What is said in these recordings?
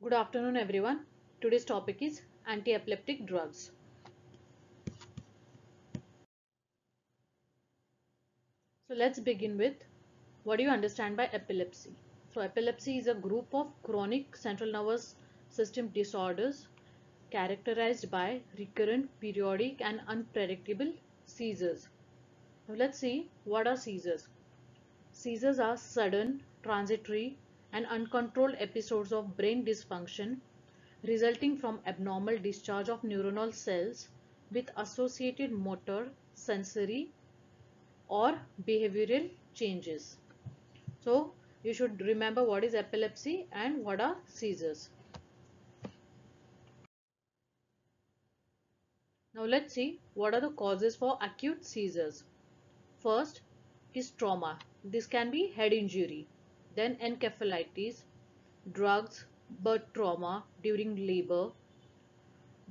Good afternoon, everyone. Today's topic is anti-epileptic drugs. So let's begin with what do you understand by epilepsy? So epilepsy is a group of chronic central nervous system disorders characterized by recurrent, periodic and unpredictable seizures. Now let's see what are seizures. Seizures are sudden, transitory and uncontrolled episodes of brain dysfunction resulting from abnormal discharge of neuronal cells with associated motor, sensory or behavioral changes. So you should remember what is epilepsy and what are seizures. Now let's see what are the causes for acute seizures. First is trauma. This can be head injury, then encephalitis, drugs, birth trauma during labor,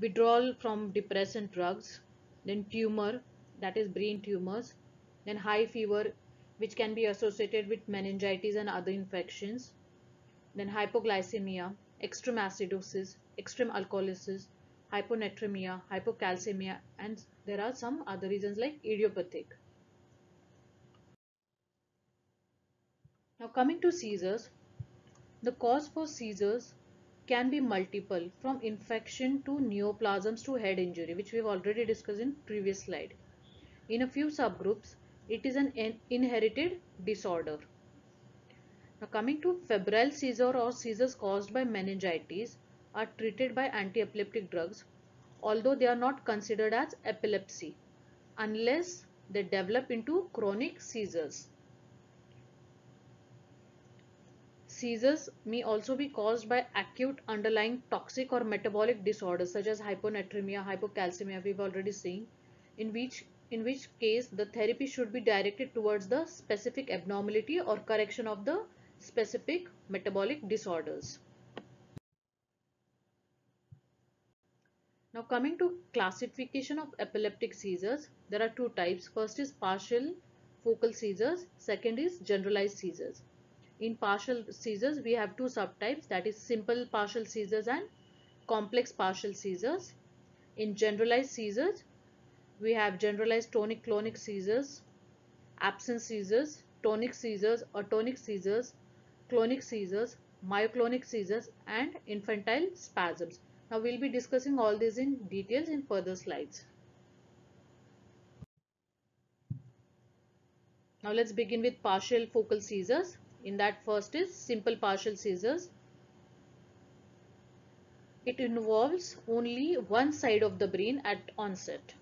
withdrawal from depressant drugs, then tumor, that is brain tumors, then high fever which can be associated with meningitis and other infections, then hypoglycemia, extreme acidosis, extreme alcoholism, hyponatremia, hypocalcemia, and there are some other reasons like idiopathic. Now coming to seizures, the cause for seizures can be multiple from infection to neoplasms to head injury, which we've already discussed in previous slide. In a few subgroups, it is an inherited disorder. Now coming to febrile seizure or seizures caused by meningitis are treated by anti-epileptic drugs, although they are not considered as epilepsy unless they develop into chronic seizures. Seizures may also be caused by acute underlying toxic or metabolic disorders such as hyponatremia, hypocalcemia we've already seen, in which case the therapy should be directed towards the specific abnormality or correction of the specific metabolic disorders. Now coming to classification of epileptic seizures, there are two types. First is partial focal seizures, second is generalized seizures. In partial seizures, we have two subtypes, that is simple partial seizures and complex partial seizures. In generalized seizures, we have generalized tonic-clonic seizures, absence seizures, tonic seizures, atonic seizures, clonic seizures, myoclonic seizures, and infantile spasms. Now we'll be discussing all these in details in further slides. Now let's begin with partial focal seizures. In that, first is simple partial seizures. It involves only one side of the brain at onset.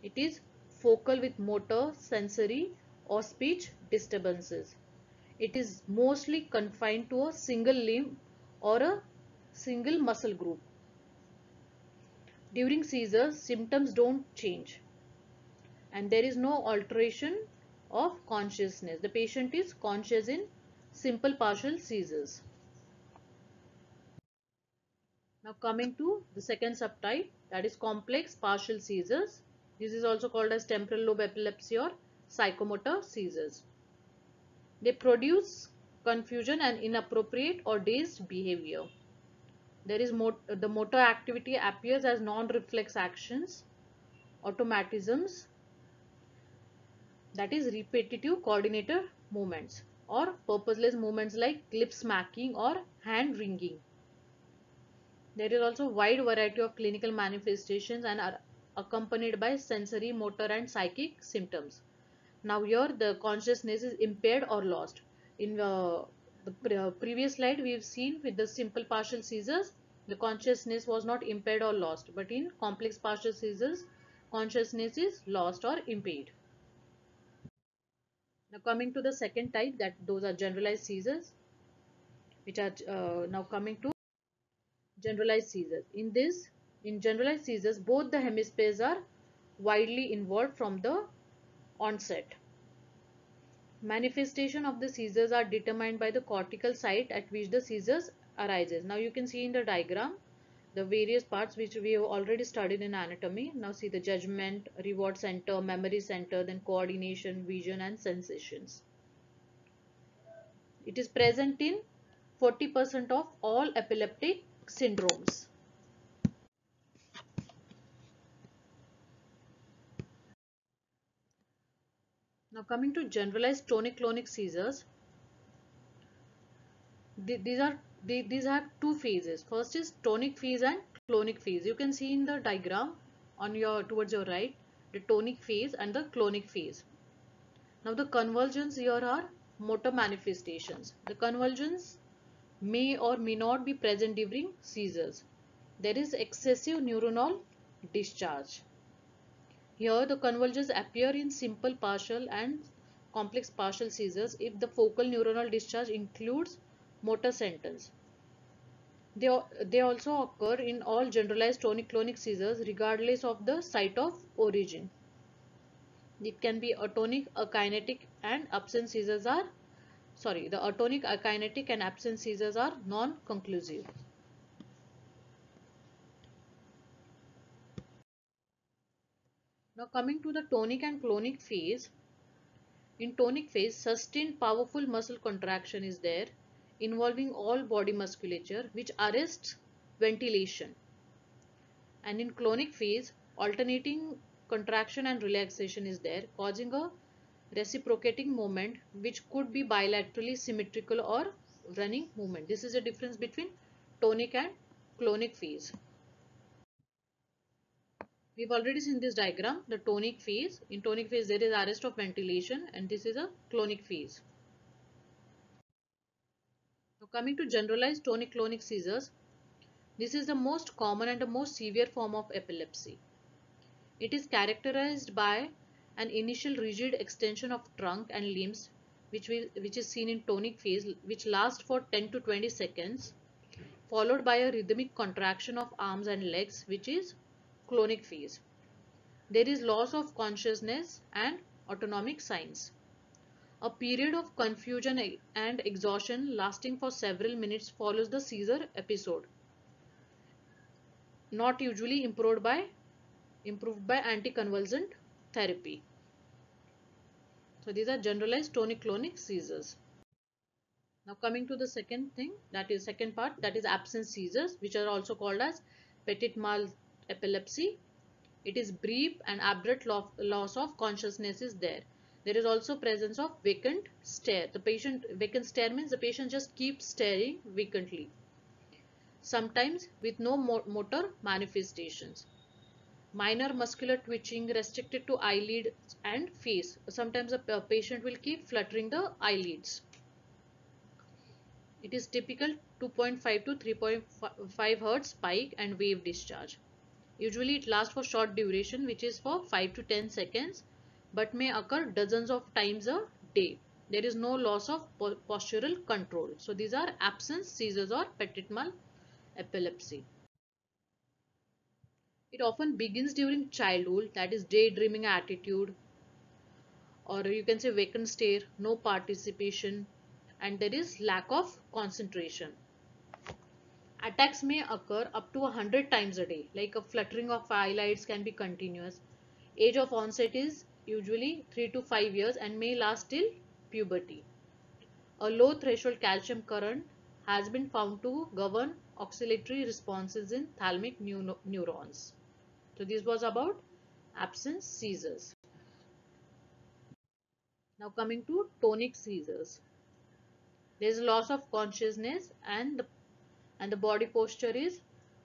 It is focal with motor, sensory or speech disturbances. It is mostly confined to a single limb or a single muscle group. During seizures, symptoms don't change and there is no alteration of consciousness. The patient is conscious in simple partial seizures. Now coming to the second subtype, that is complex partial seizures. This is also called as temporal lobe epilepsy or psychomotor seizures. They produce confusion and inappropriate or dazed behavior. There is the motor activity appears as non-reflex actions, automatisms, that is repetitive coordinator movements, or purposeless movements like lip smacking or hand wringing. There is also a wide variety of clinical manifestations and are accompanied by sensory, motor and psychic symptoms. Now here the consciousness is impaired or lost. In the previous slide we have seen with the simple partial seizures, the consciousness was not impaired or lost, but in complex partial seizures, consciousness is lost or impaired. Now coming to the second type, that those are generalized seizures, which are now coming to generalized seizures. In generalized seizures, both the hemispheres are widely involved from the onset. Manifestation of the seizures are determined by the cortical site at which the seizures arises. Now you can see in the diagram the various parts which we have already studied in anatomy. Now see the judgment, reward center, memory center, then coordination, vision and sensations. It is present in 40% of all epileptic syndromes. Now coming to generalized tonic-clonic seizures, these have two phases. First is tonic phase and clonic phase. You can see in the diagram on your towards your right the tonic phase and the clonic phase. Now the convulsions here are motor manifestations. The convulsions may or may not be present during seizures. There is excessive neuronal discharge. Here the convulsions appear in simple partial and complex partial seizures if the focal neuronal discharge includes motor centers. They also occur in all generalized tonic-clonic seizures regardless of the site of origin. It can be atonic, akinetic and absent seizures are the atonic, akinetic and absent seizures are non-conclusive. Now coming to the tonic and clonic phase. In tonic phase, sustained powerful muscle contraction is there involving all body musculature which arrests ventilation. And in clonic phase, alternating contraction and relaxation is there causing a reciprocating movement which could be bilaterally symmetrical or running movement. This is the difference between tonic and clonic phase. We've already seen this diagram, the tonic phase. In tonic phase, there is arrest of ventilation and this is a clonic phase. Now coming to generalized tonic-clonic seizures, this is the most common and the most severe form of epilepsy. It is characterized by an initial rigid extension of trunk and limbs which is seen in tonic phase, which lasts for 10 to 20 seconds, followed by a rhythmic contraction of arms and legs, which is clonic phase. There is loss of consciousness and autonomic signs. A period of confusion and exhaustion lasting for several minutes follows the seizure episode, not usually improved by anticonvulsant therapy. So these are generalized tonic-clonic seizures. Now coming to the second part, that is absence seizures, which are also called as petit mal epilepsy. It is brief and abrupt loss of consciousness is there. There is also presence of vacant stare. Vacant stare means the patient just keeps staring vacantly, sometimes with no motor manifestations. Minor muscular twitching restricted to eyelid and face. Sometimes a patient will keep fluttering the eyelids. It is typical 2.5 to 3.5 Hz spike and wave discharge. Usually it lasts for short duration, which is for 5 to 10 seconds, but may occur dozens of times a day. There is no loss of postural control. So these are absence seizures or petit mal epilepsy. It often begins during childhood, that is daydreaming attitude, or you can say vacant stare, no participation, and there is lack of concentration. Attacks may occur up to 100 times a day, like a fluttering of eyelids can be continuous. Age of onset is usually 3 to 5 years and may last till puberty. A low threshold calcium current has been found to govern oscillatory responses in thalamic neurons. So this was about absence seizures. Now coming to tonic seizures. There is loss of consciousness and the body posture is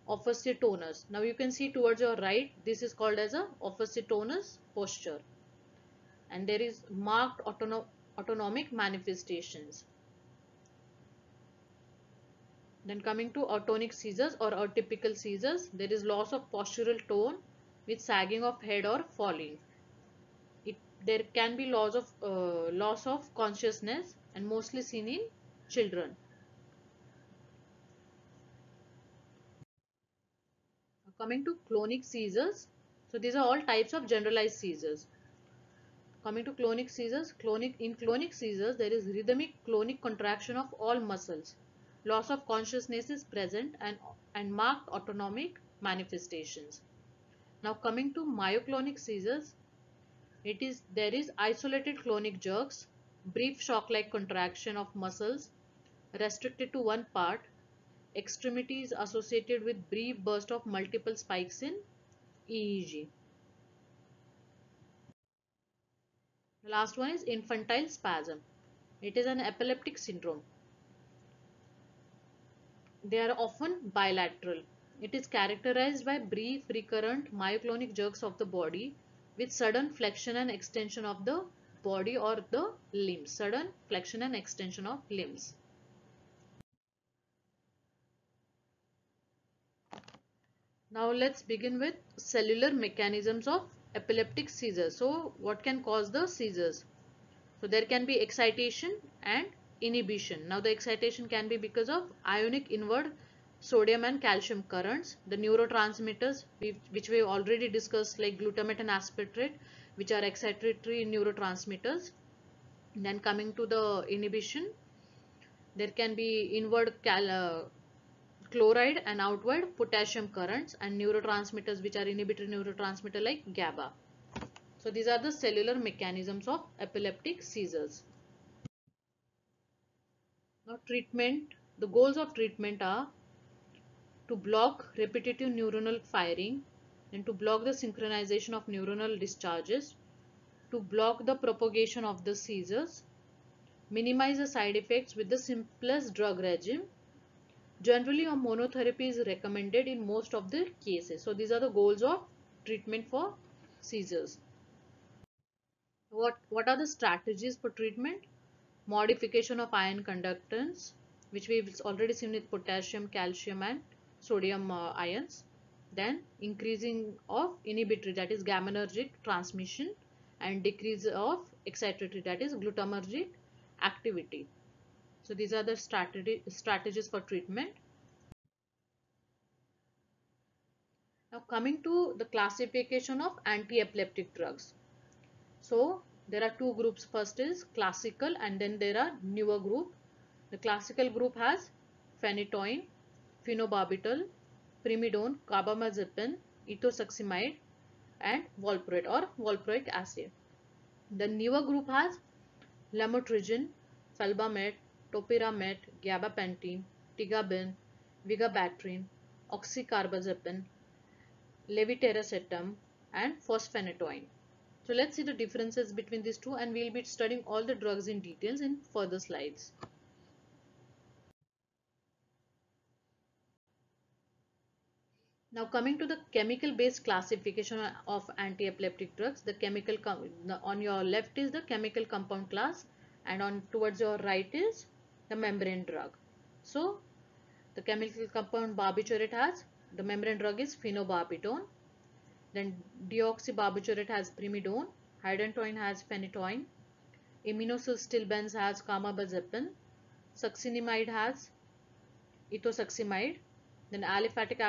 oppositotonus. Now you can see towards your right, this is called as a oppositotonus posture. And there is marked autonomic manifestations. Then coming to atonic seizures or atypical seizures, there is loss of postural tone with sagging of head or falling. There can be loss of consciousness and mostly seen in children. Coming to clonic seizures, so these are all types of generalized seizures. Coming to clonic seizures, in clonic seizures there is rhythmic clonic contraction of all muscles. Loss of consciousness is present and marked autonomic manifestations. Now coming to myoclonic seizures, there is isolated clonic jerks, brief shock-like contraction of muscles, restricted to one part, extremity is associated with brief burst of multiple spikes in EEG. The last one is infantile spasm. It is an epileptic syndrome. They are often bilateral. It is characterized by brief recurrent myoclonic jerks of the body with sudden flexion and extension of the body or the limbs. Sudden flexion and extension of limbs. Now let's begin with cellular mechanisms of epileptic seizures. So what can cause the seizures? So there can be excitation and inhibition. Now the excitation can be because of ionic inward sodium and calcium currents, the neurotransmitters which we already discussed, like glutamate and aspartate, which are excitatory neurotransmitters. And then coming to the inhibition, there can be inward chloride and outward potassium currents, and neurotransmitters which are inhibitory neurotransmitter like GABA. So these are the cellular mechanisms of epileptic seizures. Now treatment, the goals of treatment are to block repetitive neuronal firing, and to block the synchronization of neuronal discharges, to block the propagation of the seizures, minimize the side effects with the simplest drug regime. Generally, a monotherapy is recommended in most of the cases. So these are the goals of treatment for seizures. What are the strategies for treatment? Modification of ion conductance, which we've already seen with potassium, calcium and sodium ions. Then increasing of inhibitory, that is GABAergic transmission, and decrease of excitatory, that is glutamatergic activity. So these are the strategies for treatment. Now coming to the classification of anti-epileptic drugs. So there are two groups. First is classical and then there are newer group. The classical group has phenytoin, phenobarbital, primidone, carbamazepine, ethosuximide and valproate or valproic acid. The newer group has lamotrigine, felbamate, topiramate, gabapentin, tigabin, vigabatrin, oxcarbazepine, levetiracetam and fosphenytoin. So let's see the differences between these two, and we'll be studying all the drugs in details in further slides. Now coming to the chemical based classification of anti-epileptic drugs, the chemical on your left is the chemical compound class and on towards your right is the membrane drug. So the chemical compound barbiturate has, the membrane drug is phenobarbital. Then deoxybarbiturate has primidone, hydantoin has phenytoin, iminosyl-stilbens has carbamazepine, succinimide has ethosuximide, then aliphatic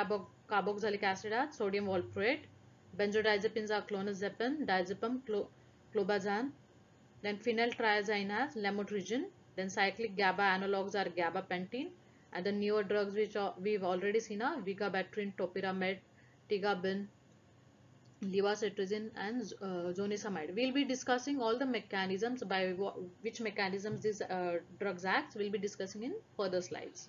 carboxylic acid has sodium valproate, benzodiazepines are clonazepam, diazepam, clobazam, then phenyltrazine has lamotrigine, then cyclic GABA analogs are gabapentin, and the newer drugs which we've already seen are vigabatrin, topiramate, tigabin, levacetrazine and zonisamide. We'll be discussing all the mechanisms by which mechanisms these drugs act. We'll be discussing in further slides.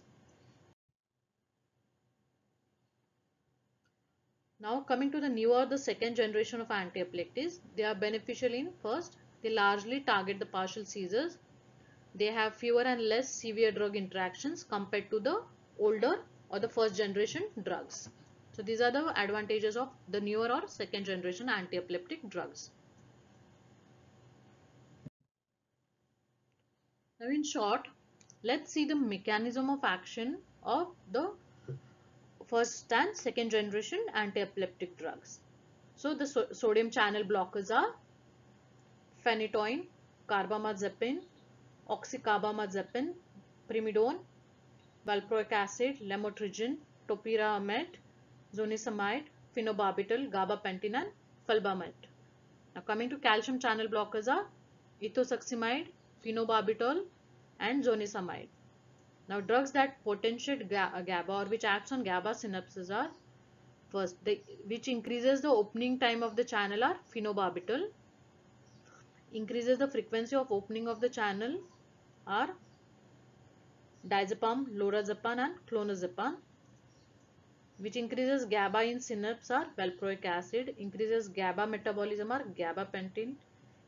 Now coming to the newer, the second generation of anti-epileptics, they are beneficial in first, they largely target the partial seizures. They have fewer and less severe drug interactions compared to the older or the first generation drugs. So these are the advantages of the newer or second generation anti-epileptic drugs. Now in short, let's see the mechanism of action of the first and second generation anti-epileptic drugs. So the sodium channel blockers are phenytoin, carbamazepine, oxcarbazepine, primidone, valproic acid, lamotrigine, topiramate, zonisamide, phenobarbital, gabapentin and felbamate. Now coming to calcium channel blockers are ethosuximide, phenobarbital and zonisamide. Now drugs that potentiate GABA or which acts on GABA synapses are first, which increases the opening time of the channel are phenobarbital, increases the frequency of opening of the channel are diazepam, lorazepam and clonazepam. Which increases GABA in synapse are valproic acid, increases GABA metabolism are gabapentin,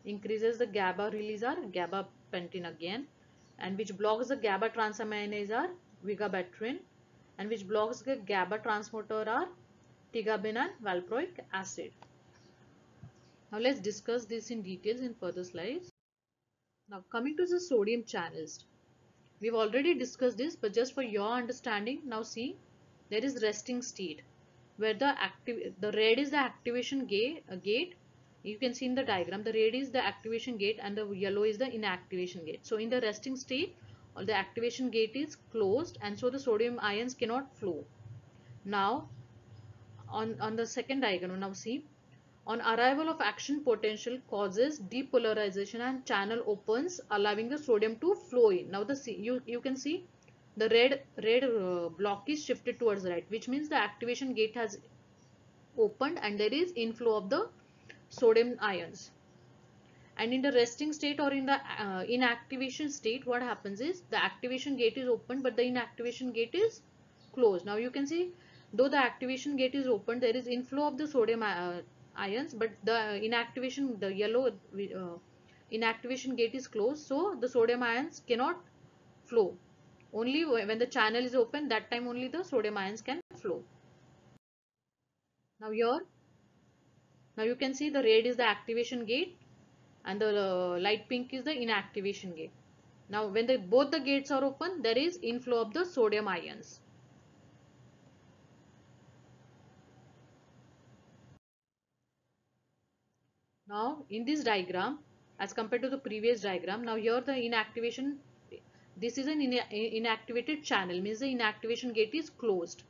increases the GABA release are gabapentin again, and which blocks the GABA transaminase are vigabatrin, and which blocks the GABA transporter are tigabin and valproic acid. Now let's discuss this in details in further slides. Now coming to the sodium channels. We've already discussed this, but just for your understanding, now see, there is resting state where the red is the activation gate. You can see in the diagram, the red is the activation gate and the yellow is the inactivation gate. So in the resting state, the activation gate is closed, and so the sodium ions cannot flow. Now on the second diagram, now see, on arrival of action potential causes depolarization and channel opens, allowing the sodium to flow in. Now you can see the red block is shifted towards the right, which means the activation gate has opened and there is inflow of the sodium ions. And in the resting state or in the inactivation state, what happens is the activation gate is open but the inactivation gate is closed. Now you can see, though the activation gate is open, there is inflow of the sodium ions, but the inactivation, the yellow inactivation gate is closed, so the sodium ions cannot flow. Only when the channel is open, that time only the sodium ions can flow. Now you can see the red is the activation gate and the light pink is the inactivation gate. Now when both the gates are open, there is inflow of the sodium ions. Now in this diagram, as compared to the previous diagram, now here the inactivation, this is an inactivated channel, means the inactivation gate is closed.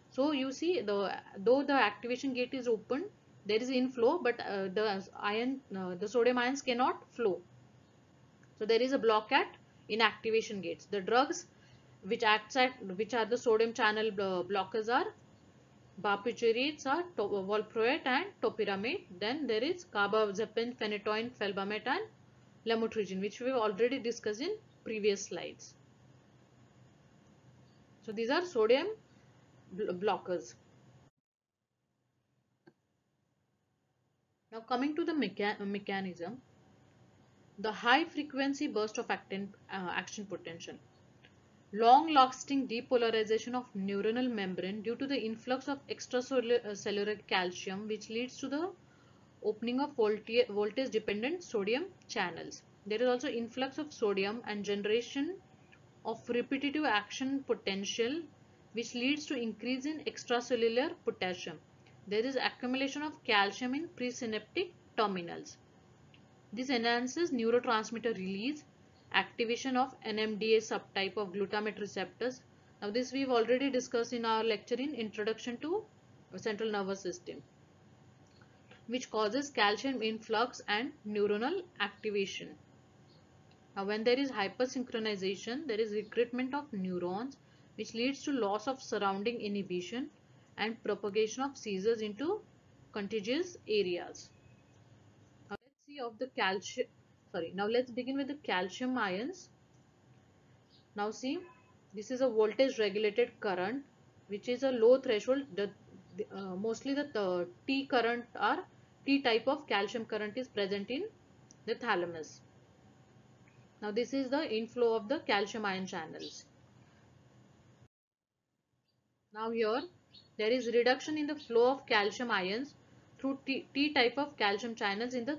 So you see, though the activation gate is open, there is inflow, but the sodium ions cannot flow. So there is a block at inactivation gates. The drugs which are the sodium channel blockers are barbiturates, are valproate and topiramate. Then there is carbamazepine, phenytoin, felbamate and lamotrigine, which we have already discussed in previous slides. So these are sodium blockers. Now coming to the mechanism, the high frequency burst of action potential. Long-lasting depolarization of neuronal membrane due to the influx of extracellular calcium, which leads to the opening of voltage-dependent sodium channels. There is also influx of sodium and generation of repetitive action potential, which leads to increase in extracellular potassium. There is accumulation of calcium in presynaptic terminals. This enhances neurotransmitter release, activation of NMDA subtype of glutamate receptors. Now this we've already discussed in our lecture in Introduction to Central Nervous System, which causes calcium influx and neuronal activation. Now when there is hypersynchronization, there is recruitment of neurons, which leads to loss of surrounding inhibition and propagation of seizures into contiguous areas. Now let's see of the calcium. Now let's begin with the calcium ions. Now see, this is a voltage regulated current, which is a low threshold. Mostly the T current or T type of calcium current is present in the thalamus. Now this is the inflow of the calcium ion channels. Now here there is reduction in the flow of calcium ions through T type of calcium channels in the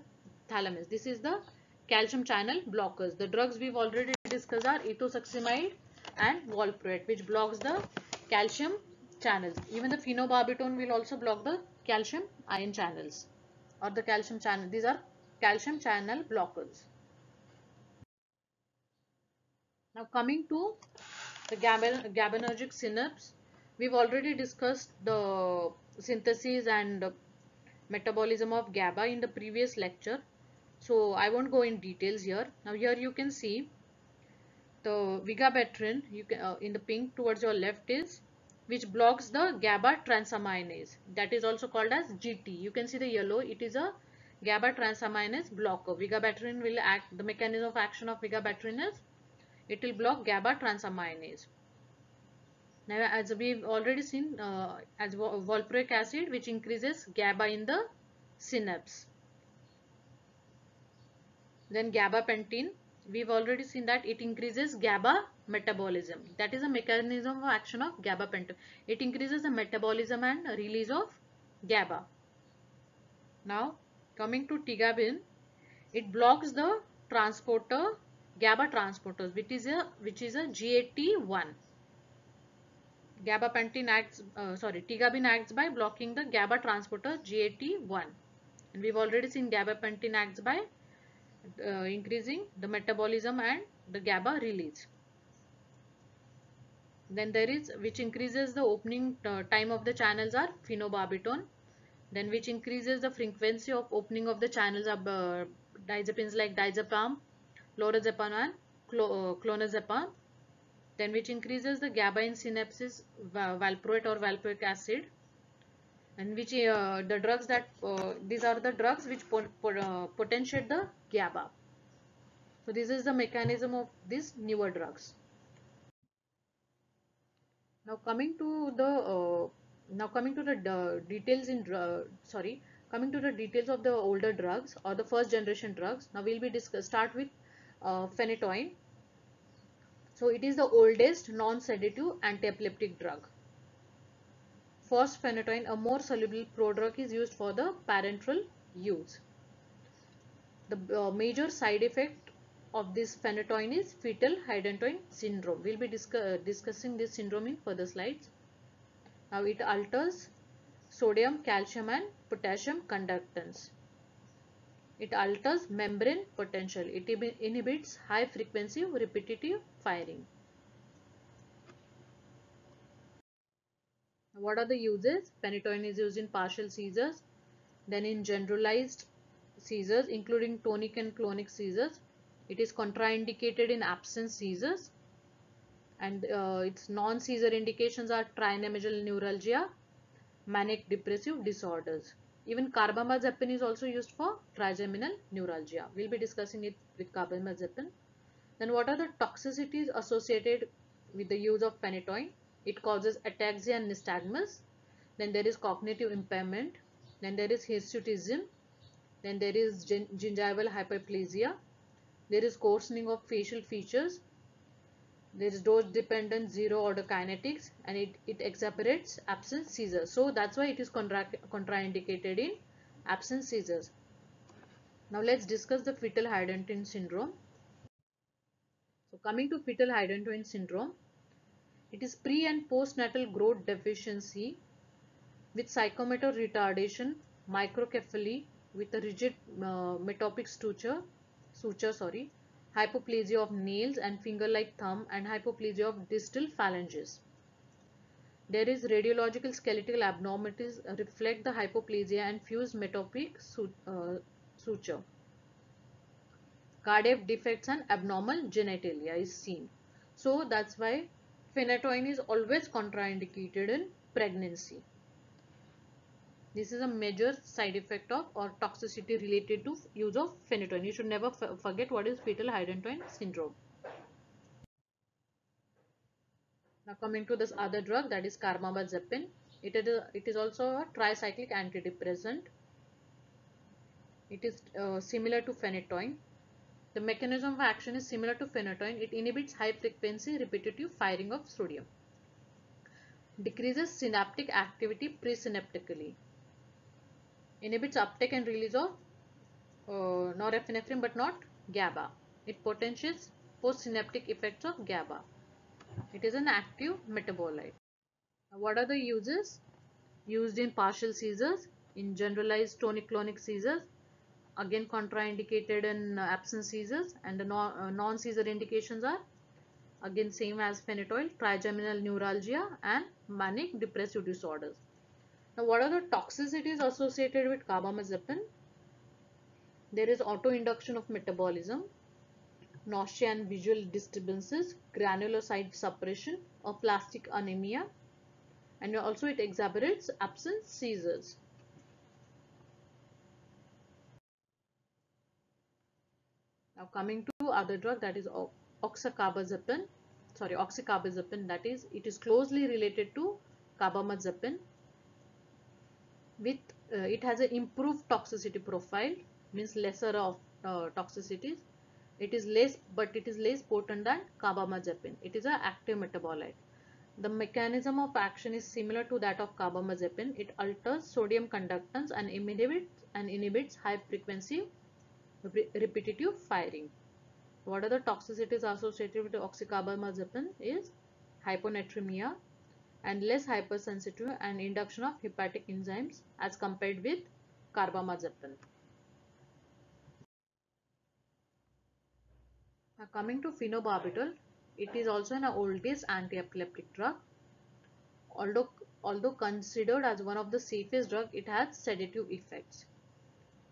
thalamus. This is the calcium channel blockers. The drugs we've already discussed are ethosuximide and valproate, which blocks the calcium channels. Even the phenobarbital will also block the calcium ion channels or the calcium channel. These are calcium channel blockers. Now coming to the GABAergic synapse, we've already discussed the synthesis and metabolism of GABA in the previous lecture, so I won't go in details here. Now here you can see the vigabatrin, in the pink towards your left is, which blocks the GABA transaminase, that is also called as GT. You can see the yellow, it is a GABA transaminase blocker. Vigabatrin will act, the mechanism of action of vigabatrin is, It will block GABA transaminase. Now, as we've already seen, as valproic acid, which increases GABA in the synapse. Then gabapentin, we've already seen that it increases GABA metabolism. That is a mechanism of action of gabapentin. It increases the metabolism and release of GABA. Now, coming to tigabin, it blocks the transporter, GABA transporters, which is a GAT1. Tigabin acts by blocking the GABA transporter GAT1, and we've already seen gabapentin acts by increasing the metabolism and the GABA release. Then there is, which increases the opening time of the channels, are phenobarbital. Then which increases the frequency of opening of the channels are diazepines like diazepam, lorazepam and clonazepam. Then which increases the GABA in synapses, valproate or valproic acid. And which the drugs that these are the drugs which potentiate the GABA. So this is the mechanism of these newer drugs. Now coming to the details in coming to the details of the older drugs or the first generation drugs. Now we'll be start with phenytoin. So it is the oldest non-sedative anti-epileptic drug. First, phenytoin, a more soluble prodrug, is used for the parenteral use. The major side effect of this phenytoin is fetal hydantoin syndrome. We'll be discussing this syndrome in further slides. Now it alters sodium, calcium and potassium conductance. It alters membrane potential. It inhibits high frequency repetitive firing. What are the uses? Phenytoin is used in partial seizures, then in generalized seizures including tonic and clonic seizures. It is contraindicated in absence seizures, and its non-seizure indications are trigeminal neuralgia, manic depressive disorders. Even carbamazepine is also used for trigeminal neuralgia. We'll be discussing it with carbamazepine. Then what are the toxicities associated with the use of phenytoin? It causes ataxia and nystagmus. Then there is cognitive impairment. Then there is hirsutism. Then there is gingival hyperplasia. There is coarsening of facial features. There is dose-dependent zero-order kinetics, and it exacerbates absence seizures. So that's why it is contraindicated in absence seizures. Now let's discuss the fetal hydantoin syndrome. So coming to fetal hydantoin syndrome, it is pre and postnatal growth deficiency with psychomotor retardation, microcephaly with a rigid metopic suture, hypoplasia of nails and finger-like thumb, and hypoplasia of distal phalanges. There is radiological skeletal abnormalities reflect the hypoplasia and fused metopic suture. Cardiac defects and abnormal genitalia is seen. So that's why phenytoin is always contraindicated in pregnancy. This is a major side effect of or toxicity related to use of phenytoin. You should never forget what is fetal hydantoin syndrome. Now coming to this other drug, that is carbamazepine. It is also a tricyclic antidepressant. It is similar to phenytoin. The mechanism of action is similar to phenytoin. It inhibits high frequency repetitive firing of sodium. Decreases synaptic activity presynaptically. Inhibits uptake and release of norepinephrine but not GABA. It potentiates postsynaptic effects of GABA. It is an active metabolite. Now, what are the uses? Used in partial seizures, in generalized tonic-clonic seizures, again contraindicated in absence seizures, and the non-seizure indications are again same as phenytoin, trigeminal neuralgia and manic depressive disorders. Now what are the toxicities associated with carbamazepine? There is autoinduction of metabolism, nausea and visual disturbances, granulocyte suppression, aplastic anemia, and also it exacerbates absence seizures. Now coming to other drug, that is oxcarbazepine, that is, it is closely related to carbamazepine. With it has an improved toxicity profile, means lesser of toxicities. It is less potent than carbamazepine. It is an active metabolite. The mechanism of action is similar to that of carbamazepine. It alters sodium conductance and inhibits high frequency repetitive firing. What are the toxicities associated with oxcarbazepine is hyponatremia and less hypersensitive and induction of hepatic enzymes as compared with carbamazepine. Now coming to phenobarbital, it is also an oldest anti-epileptic drug. Although considered as one of the safest drugs, it has sedative effects.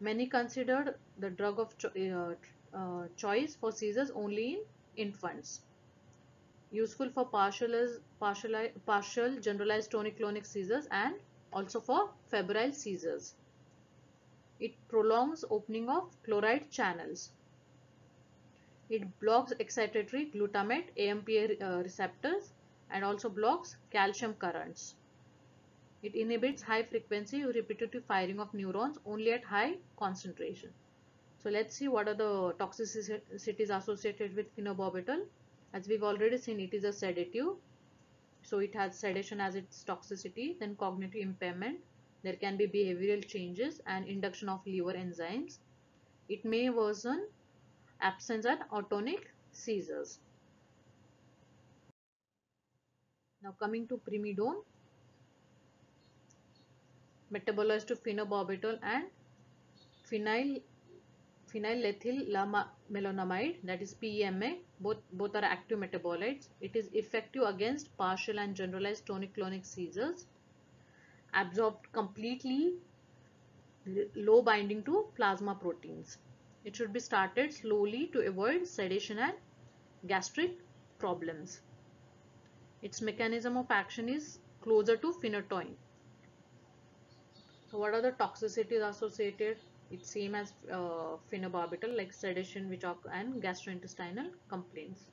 Many considered the drug of choice for seizures only in infants. Useful for partial generalized tonic-clonic seizures and also for febrile seizures. It prolongs opening of chloride channels. It blocks excitatory glutamate AMPA receptors and also blocks calcium currents. It inhibits high frequency repetitive firing of neurons only at high concentration. So let's see what are the toxicities associated with phenobarbital. As we've already seen, it is a sedative. So it has sedation as its toxicity, then cognitive impairment. There can be behavioral changes and induction of liver enzymes. It may worsen absence and atonic seizures. Now coming to primidone, metabolites to phenobarbital and phenylethylaminolamide, that is PEMA, both are active metabolites. It is effective against partial and generalized tonic-clonic seizures, absorbed completely, low binding to plasma proteins. It should be started slowly to avoid sedation and gastric problems. Its mechanism of action is closer to phenytoin. So what are the toxicities associated? It's same as phenobarbital, like sedation and gastrointestinal complaints.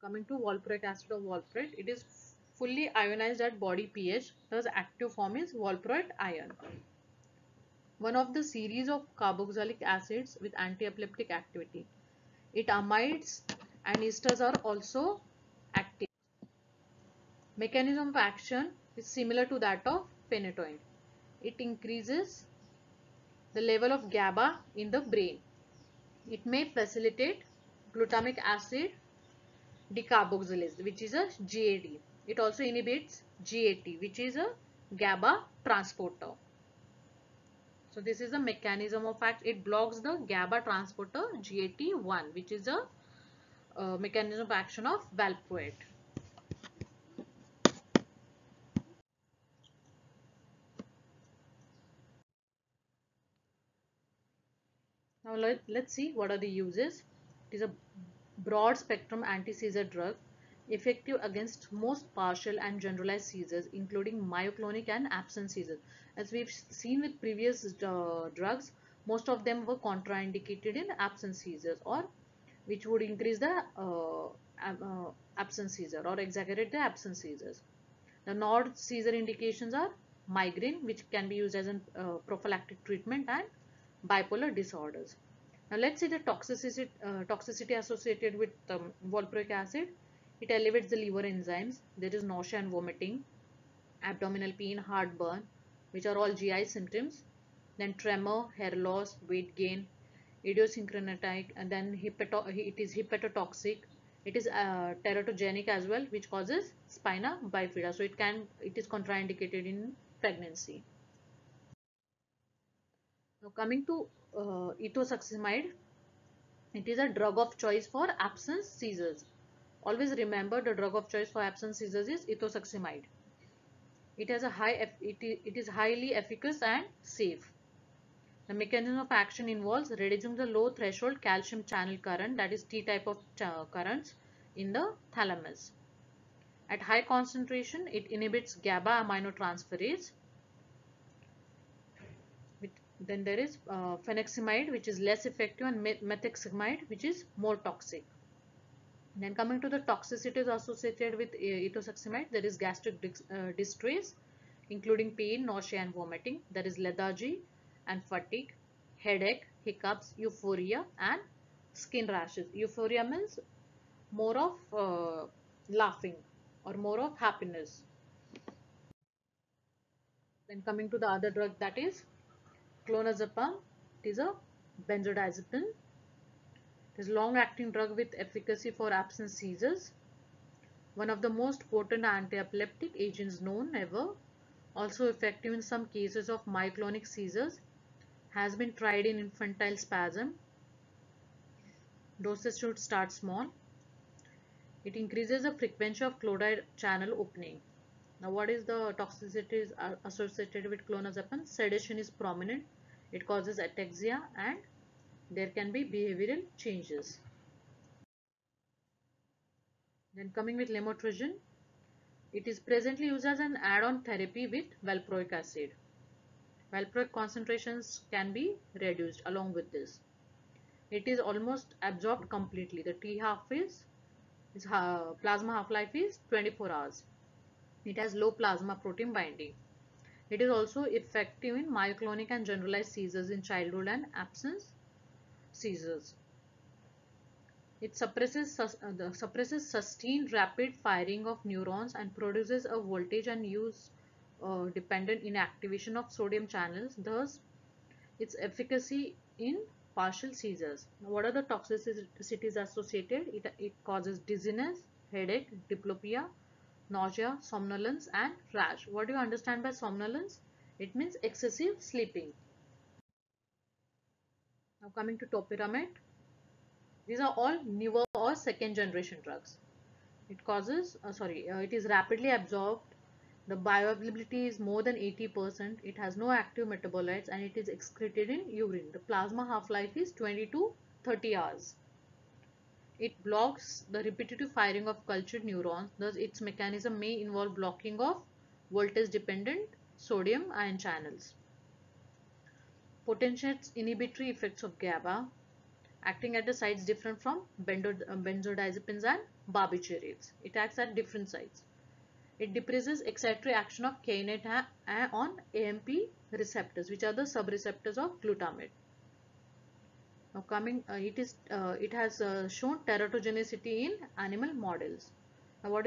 Coming to valproic acid or valproate, it is fully ionized at body pH. Thus active form is valproate ion. One of the series of carboxylic acids with anti-epileptic activity. It amides and esters are also active. Mechanism of action is similar to that of phenytoin. It increases the level of GABA in the brain. It may facilitate glutamic acid decarboxylase, which is a GAD. It also inhibits GAT, which is a GABA transporter. So this is the mechanism of action. It blocks the GABA transporter GAT1, which is a mechanism of action of valproate. Now let's see what are the uses. It is a broad spectrum anti-seizure drug, effective against most partial and generalized seizures, including myoclonic and absence seizures. As we've seen with previous drugs, most of them were contraindicated in absence seizures, or which would increase the absence seizure or exaggerate the absence seizures. The non-seizure indications are migraine, which can be used as a prophylactic treatment, and bipolar disorders. Now let's see the toxicity associated with valproic acid. It elevates the liver enzymes. There is nausea and vomiting, abdominal pain, heartburn, which are all GI symptoms. Then tremor, hair loss, weight gain, idiosyncratic, and then it is hepatotoxic. It is teratogenic as well, which causes spina bifida. So it is contraindicated in pregnancy. Now coming to ethosuximide, it is a drug of choice for absence seizures. Always remember, the drug of choice for absence seizures is ethosuximide. It has it is highly efficacious and safe. The mechanism of action involves reducing the low threshold calcium channel current, that is T type of currents, in the thalamus. At high concentration, it inhibits GABA aminotransferase. Then there is pheneximide, which is less effective, and methoxamide, which is more toxic. Then coming to the toxicities associated with ethosuximide, there is gastric distress, including pain, nausea and vomiting. There is lethargy and fatigue, headache, hiccups, euphoria and skin rashes. Euphoria means more of laughing or more of happiness. Then coming to the other drug, that is clonazepam. It is a benzodiazepine. It is long-acting drug with efficacy for absence seizures. One of the most potent anti-epileptic agents known ever, also effective in some cases of myoclonic seizures, has been tried in infantile spasm. Doses should start small. It increases the frequency of chloride channel opening. Now, what is the toxicities associated with clonazepam? Sedation is prominent. It causes ataxia and there can be behavioral changes. Then coming with lamotrigine, it is presently used as an add-on therapy with valproic acid. Valproic concentrations can be reduced along with this. It is almost absorbed completely. The T half is plasma half-life is 24 hours. It has low plasma protein binding. It is also effective in myoclonic and generalized seizures in childhood and absence seizures. It suppresses sustained rapid firing of neurons and produces a voltage and use dependent inactivation of sodium channels, thus its efficacy in partial seizures. Now, what are the toxicities associated? It causes dizziness, headache, diplopia, nausea, somnolence and rash. What do you understand by somnolence? It means excessive sleeping. Now coming to topiramate. These are all newer or second generation drugs. It is rapidly absorbed. The bioavailability is more than 80%. It has no active metabolites and it is excreted in urine. The plasma half-life is 20 to 30 hours. It blocks the repetitive firing of cultured neurons. Thus, its mechanism may involve blocking of voltage-dependent sodium ion channels. Potentiates inhibitory effects of GABA, acting at the sites different from benzodiazepines and barbiturates. It acts at different sites. It depresses excitatory action of kainate on AMP receptors, which are the subreceptors of glutamate. Now it has shown teratogenicity in animal models. Now what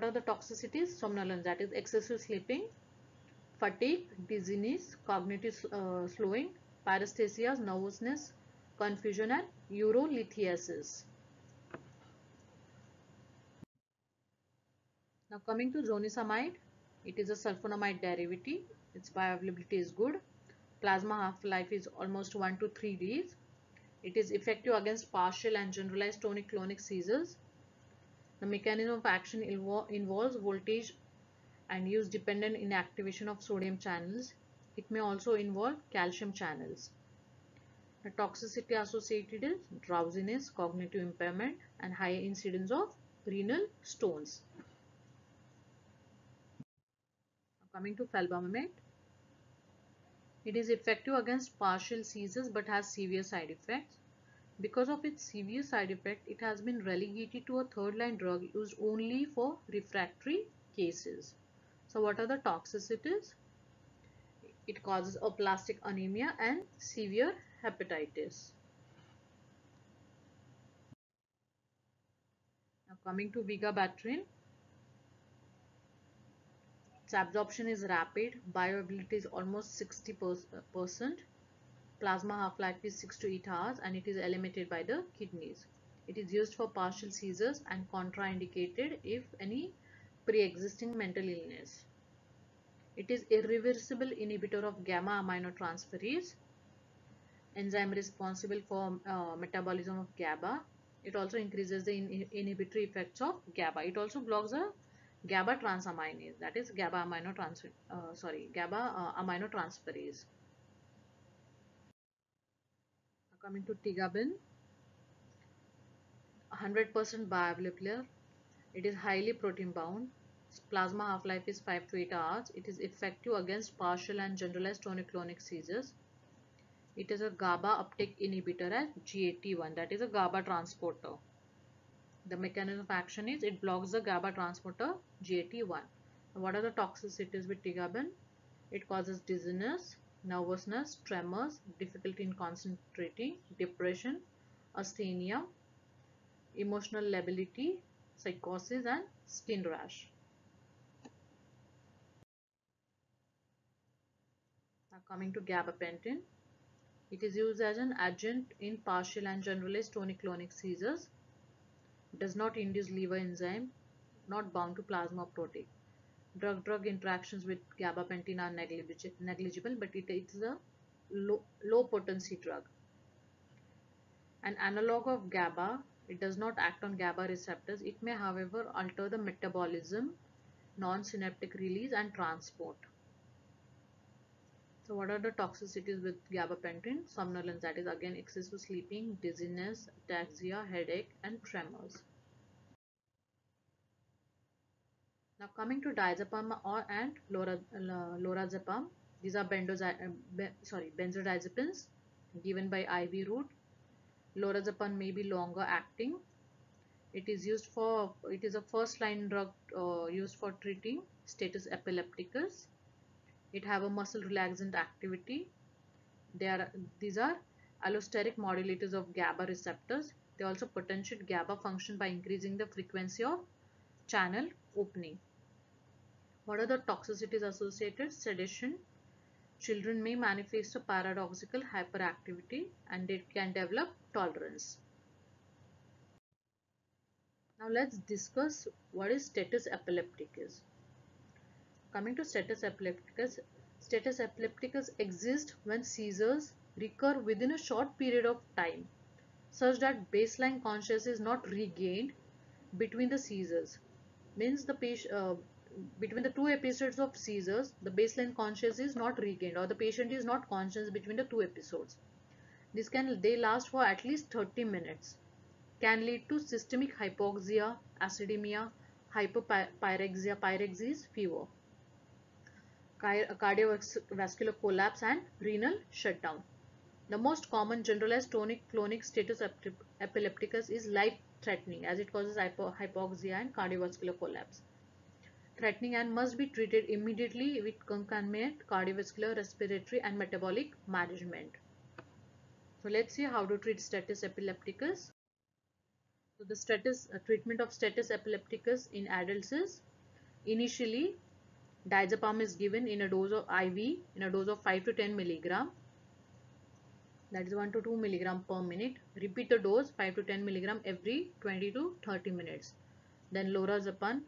are the toxicities? Somnolence, that is excessive sleeping, fatigue, dizziness, cognitive slowing, paresthesias, nervousness, confusion and urolithiasis. Now coming to zonisamide, it is a sulfonamide derivative. Its bioavailability is good. Plasma half-life is almost 1 to 3 days. It is effective against partial and generalized tonic-clonic seizures. The mechanism of action involves voltage and use dependent inactivation of sodium channels. It may also involve calcium channels. The toxicity associated is drowsiness, cognitive impairment, and high incidence of renal stones. Coming to felbamate, it is effective against partial seizures but has severe side effects. Because of its severe side effect, it has been relegated to a third-line drug used only for refractory cases. So what are the toxicities? It causes aplastic anemia and severe hepatitis. Now coming to vigabatrin, its absorption is rapid, bioavailability is almost 60%, plasma half-life is 6 to 8 hours and it is eliminated by the kidneys. It is used for partial seizures and contraindicated if any pre-existing mental illness. It is irreversible inhibitor of gamma aminotransferase, enzyme responsible for metabolism of GABA. It also increases the inhibitory effects of GABA. It also blocks the GABA transaminase, that is GABA aminotransferase. Coming to tigabin, 100% bioavailable. It is highly protein bound. Its plasma half-life is 5 to 8 hours. It is effective against partial and generalized tonic-clonic seizures. It is a GABA uptake inhibitor as GAT1, that is a GABA transporter. The mechanism of action is it blocks the GABA transporter GAT1. What are the toxicities with tigaban? It causes dizziness, nervousness, tremors, difficulty in concentrating, depression, asthenia, emotional lability, psychosis, and skin rash. Now coming to gabapentin, it is used as an adjunct in partial and generalized tonic-clonic seizures. Does not induce liver enzyme, not bound to plasma protein. Drug-drug interactions with gabapentin are negligible, but it is a low potency drug. An analog of GABA, it does not act on GABA receptors. It may, however, alter the metabolism, non-synaptic release, and transport. So what are the toxicities with gabapentin? Somnolence, that is again excessive sleeping, dizziness, ataxia, headache, and tremors. Now coming to diazepam and lorazepam, these are benzodiazepines given by IV route. Lorazepam may be longer acting. It is a first line drug used for treating status epilepticus. It have a muscle relaxant activity. These are allosteric modulators of GABA receptors. They also potentiate GABA function by increasing the frequency of channel opening. What are the toxicities associated? Sedation. Children may manifest a paradoxical hyperactivity and they can develop tolerance. Now let's discuss what is status epilepticus. Coming to status epilepticus exists when seizures recur within a short period of time, such that baseline consciousness is not regained between the seizures. Means between the two episodes of seizures, the baseline consciousness is not regained, or the patient is not conscious between the two episodes. They last for at least 30 minutes. Can lead to systemic hypoxia, acidemia, hyperpyrexia, pyrexis, fever, cardiovascular collapse, and renal shutdown. The most common generalized tonic-clonic status epilepticus is life-threatening as it causes hypoxia and cardiovascular collapse. Threatening and must be treated immediately with concomitant cardiovascular, respiratory, and metabolic management. So let's see how to treat status epilepticus. So the treatment of status epilepticus in adults is initially diazepam is given in a dose of IV in a dose of 5 to 10 milligram. That is 1 to 2 milligram per minute. Repeat the dose 5 to 10 milligram every 20 to 30 minutes. Then lorazepam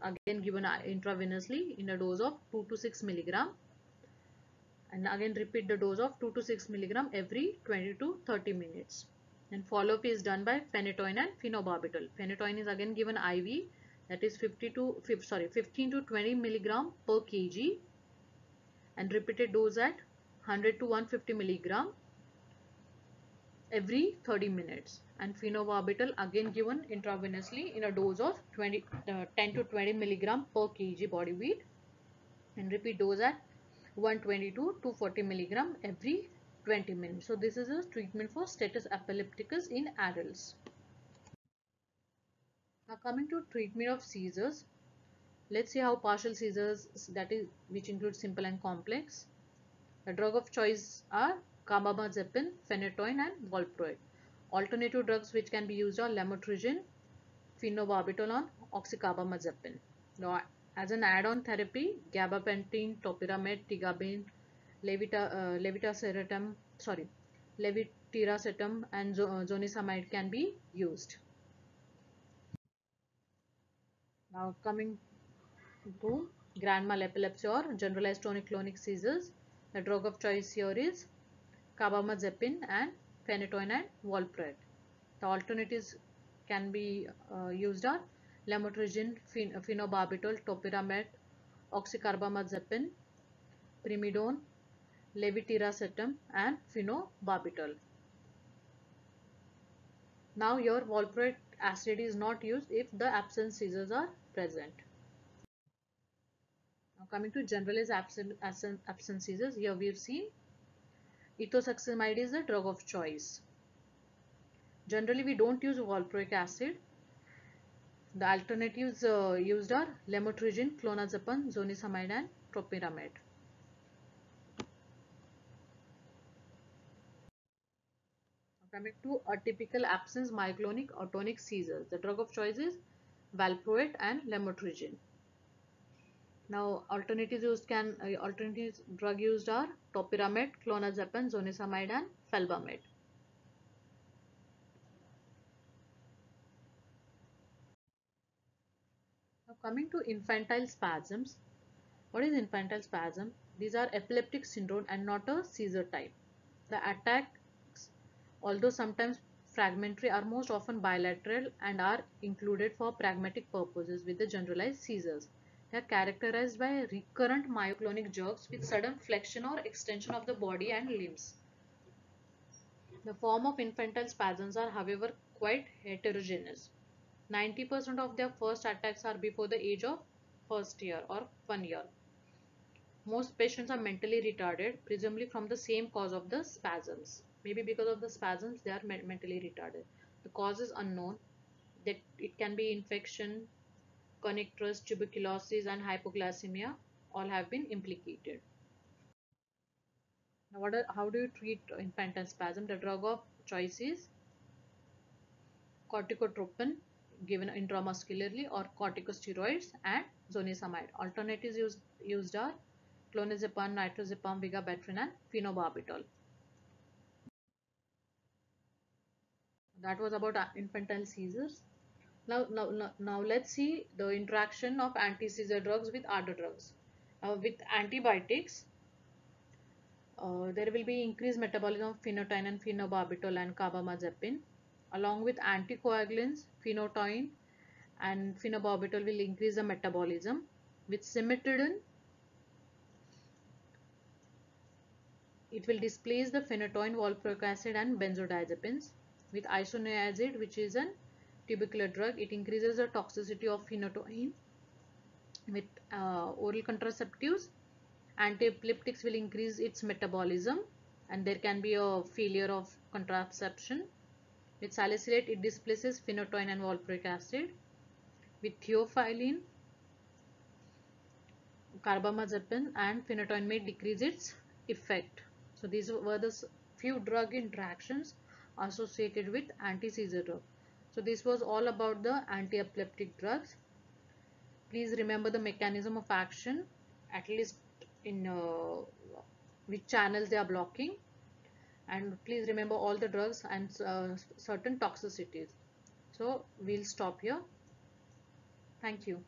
again given intravenously in a dose of 2 to 6 milligram. And again repeat the dose of 2 to 6 milligram every 20 to 30 minutes. And follow-up is done by phenytoin and phenobarbital. Phenytoin is again given IV, that is 15 to 20 milligram per kg, and repeated dose at 100 to 150 milligram every 30 minutes. And phenobarbital again given intravenously in a dose of 10 to 20 milligram per kg body weight, and repeat dose at 120 to 240 milligram every 20 minutes. So this is a treatment for status epilepticus in adults. Now coming to treatment of seizures, let's see how partial seizures, that is which include simple and complex. The drug of choice are carbamazepine, phenytoin, and valproate. Alternative drugs which can be used are lamotrigine, phenobarbital, oxcarbazepine. Now as an add-on therapy, gabapentin, topiramate, tigaban, levetiracetam, and zonisamide can be used. Now coming to grand mal epilepsy or generalized tonic-clonic seizures, the drug of choice here is carbamazepine and phenytoin and valproate. The alternatives can be used are lamotrigine, phenobarbital, topiramate, oxcarbazepine, primidone, levetiracetam, and phenobarbital. Now your valproate acid is not used if the absence seizures are present. Now coming to generalized absence seizures, here we have seen ethosuximide is the drug of choice. Generally we don't use valproic acid. The alternatives used are lamotrigine, clonazepam, zonisamide and topiramate. Coming to atypical absence myoclonic atonic seizures, the drug of choice is valproate and lamotrigine. Now, alternative drug used are topiramate, clonazepam, zonisamide, and felbamate. Now, coming to infantile spasms, what is infantile spasm? These are epileptic syndrome and not a seizure type. The attacks, although sometimes fragmentary, are most often bilateral and are included for pragmatic purposes with the generalized seizures. They are characterized by recurrent myoclonic jerks with sudden flexion or extension of the body and limbs. The form of infantile spasms are, however, quite heterogeneous. 90% of their first attacks are before the age of first year or 1 year. Most patients are mentally retarded, presumably from the same cause of the spasms. Maybe because of the spasms, they are mentally retarded. The cause is unknown. That it can be infection, connectors, tuberculosis, and hypoglycemia. All have been implicated. Now, how do you treat infantile spasm? The drug of choice is corticotropin given intramuscularly or corticosteroids and zonisamide. Alternatives used are clonazepam, nitrazepam, vigabatrin and phenobarbital. That was about infantile seizures. Now let's see the interaction of anti-seizure drugs with other drugs. With antibiotics, there will be increased metabolism of phenytoin and phenobarbital and carbamazepine. Along with anticoagulants, phenytoin and phenobarbital will increase the metabolism. With cimetidine, it will displace the phenytoin, valproic acid and benzodiazepines. With isoniazid, which is an tubercular drug, it increases the toxicity of phenytoin. With oral contraceptives, anti-epileptics will increase its metabolism and there can be a failure of contraception. With salicylate, it displaces phenytoin and valproic acid. With theophylline, carbamazepine and phenytoin may decrease its effect. So these were the few drug interactions associated with anti-seizure drug. So this was all about the anti-epileptic drugs. Please remember the mechanism of action, at least in which channels they are blocking, and please remember all the drugs and certain toxicities. So we'll stop here. Thank you.